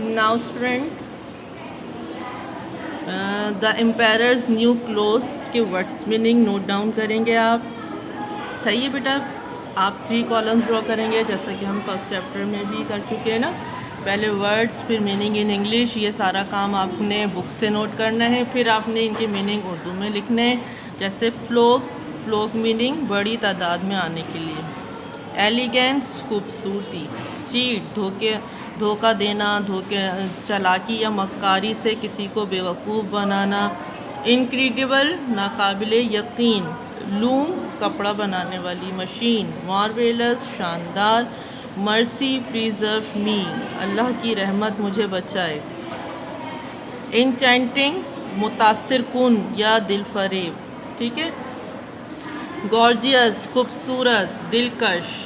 Now student, the emperor's new clothes के words meaning note down करेंगे आप। सही है बेटा, आप 3 कॉलम्स ड्रॉ करेंगे जैसा कि हम फर्स्ट चैप्टर में भी कर चुके हैं ना। पहले वर्ड्स, फिर मीनिंग इन इंग्लिश, ये सारा काम आपने बुक से नोट करना है। फिर आपने इनके मीनिंग उर्दू में लिखने हैं, जैसे फ्लोक मीनिंग बड़ी तादाद में आने के लिए, एलिगेंस खूबसूरती, चीट धोखा देना, चालाकी या मक्कारी से किसी को बेवकूफ़ बनाना, इनक्रेडिबल नाकाबिले यकीन, लूम कपड़ा बनाने वाली मशीन, मार्वेलस शानदार, मर्सी प्रिजर्व मी अल्लाह की रहमत मुझे बचाए, इंचेंटिंग मुतासिर कुन या दिल फरेब, ठीक है। गॉर्जियस खूबसूरत, दिलकश,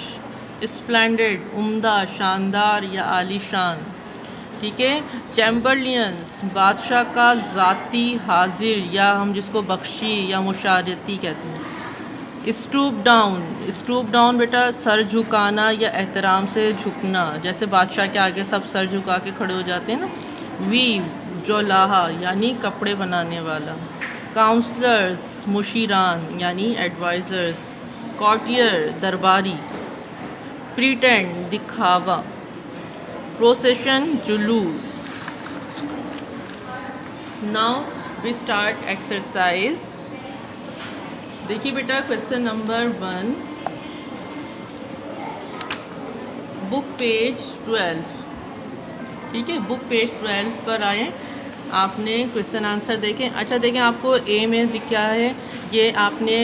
स्प्लेंडेड उम्दा, शानदार या आलीशान, ठीक है। चैम्बरलियंस बादशाह का ज़ाती हाजिर या हम जिसको बख्शी या मुशारती कहते हैं। स्टूप डाउन बेटा सर झुकाना या एहतराम से झुकना, जैसे बादशाह के आगे सब सर झुका के खड़े हो जाते हैं ना। वीव जोलाहा यानी कपड़े बनाने वाला, काउंसलर्स मुशीरान यानी एडवाइज़र्स, कॉर्टियर दरबारी, प्रीटेंड दिखावा, प्रोसेशन जुलूस। Now we start exercise. देखिए बेटा क्वेश्चन नंबर 1, बुक पेज 12, ठीक है। बुक पेज 12 पर आए, आपने क्वेश्चन आंसर देखें। अच्छा देखें, आपको ए में दिख क्या है, ये आपने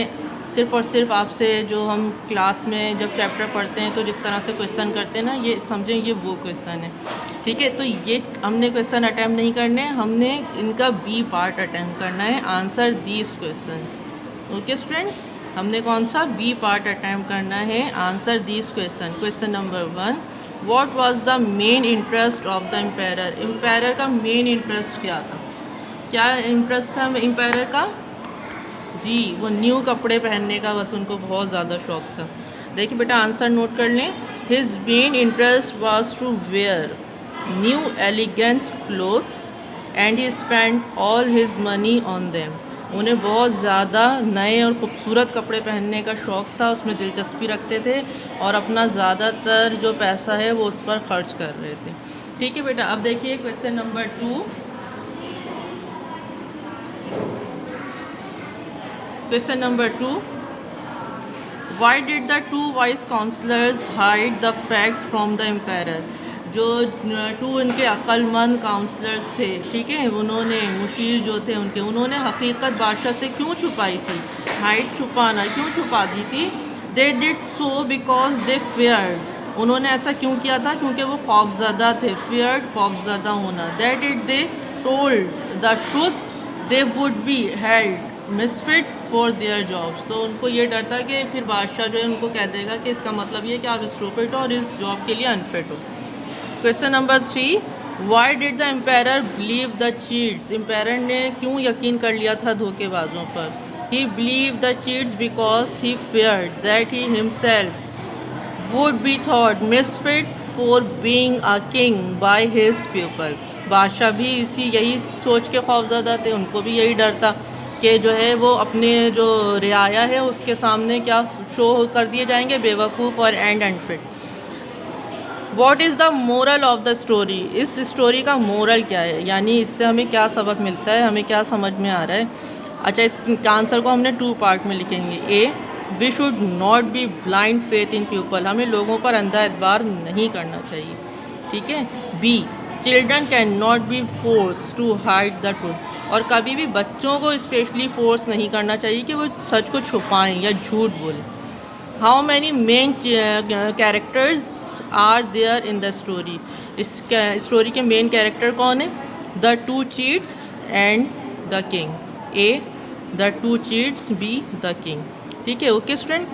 सिर्फ़ और सिर्फ आपसे जो हम क्लास में जब चैप्टर पढ़ते हैं तो जिस तरह से क्वेश्चन करते हैं ना, ये समझें ये वो क्वेश्चन है, ठीक है। तो ये हमने क्वेश्चन अटैम्प्ट नहीं करने, हमने इनका बी पार्ट अटैम्प्ट करना है, answer these questions. Okay student, हमने कौन सा बी पार्ट अटैम्प्ट करना है, answer these question. Question number 1, what was the main interest of the emperor. Emperor का मेन इंटरेस्ट क्या था, क्या इंटरेस्ट था एम्पायरर का? जी, वो न्यू कपड़े पहनने का बस उनको बहुत ज़्यादा शौक था। देखिए बेटा आंसर नोट कर लें। His main interest was to wear new elegance clothes and he spend all his money on them. उन्हें बहुत ज़्यादा नए और ख़ूबसूरत कपड़े पहनने का शौक़ था, उसमें दिलचस्पी रखते थे और अपना ज़्यादातर जो पैसा है वो उस पर ख़र्च कर रहे थे, ठीक है बेटा। अब देखिए question number 2, question number 2, why did the 2 vice counsellors hide the fact from the emperor. जो 2 इनके अक्लमंद काउंसलर्स थे, ठीक है, उन्होंने मुशीर जो थे उन्होंने हकीकत बादशाह से क्यों छुपाई थी। हाइड छुपाना, क्यों छुपा दी थी। They did so because they फेयर्ड, उन्होंने ऐसा क्यों किया था, क्योंकि वो खौफज़दा थे। फेयर्ड खौफज़दा होना। That did they told the truth they would be held misfit for their jobs. तो उनको ये डर था कि फिर बादशाह जो है उनको कह देगा कि इसका मतलब ये कि आप स्टूपिड हो और इस जॉब के लिए अनफिट हो। Question number 3, why did the emperor believe the cheats. Emperor ने क्यों यकीन कर लिया था धोखेबाजों पर। He believe the cheats because he feared that he himself would be thought misfit for being a king by his people. बादशाह भी यही सोच के खौफज़दा थे, उनको भी यही डर था कि जो है वो अपने जो रियाया है उसके सामने क्या शो कर दिए जाएंगे, बेवकूफ़ और and unfit. What is the moral of the story. इस स्टोरी का मोरल क्या है, यानी इससे हमें क्या सबक मिलता है, हमें क्या समझ में आ रहा है। अच्छा, इस आंसर को हमने 2 पार्ट में लिखेंगे। A, we should not be blind faith in people, हमें लोगों पर अंधा एतबार नहीं करना चाहिए, ठीक है। B, children can not be force to hide the truth, और कभी भी बच्चों को स्पेशली फोर्स नहीं करना चाहिए कि वो सच को छुपाएं या झूठ बोलें। How many main characters are there in the story. इस स्टोरी के मेन कैरेक्टर कौन है। The 2 cheats and the king. A, the 2 cheats, B, the king, ठीक है। Okay student,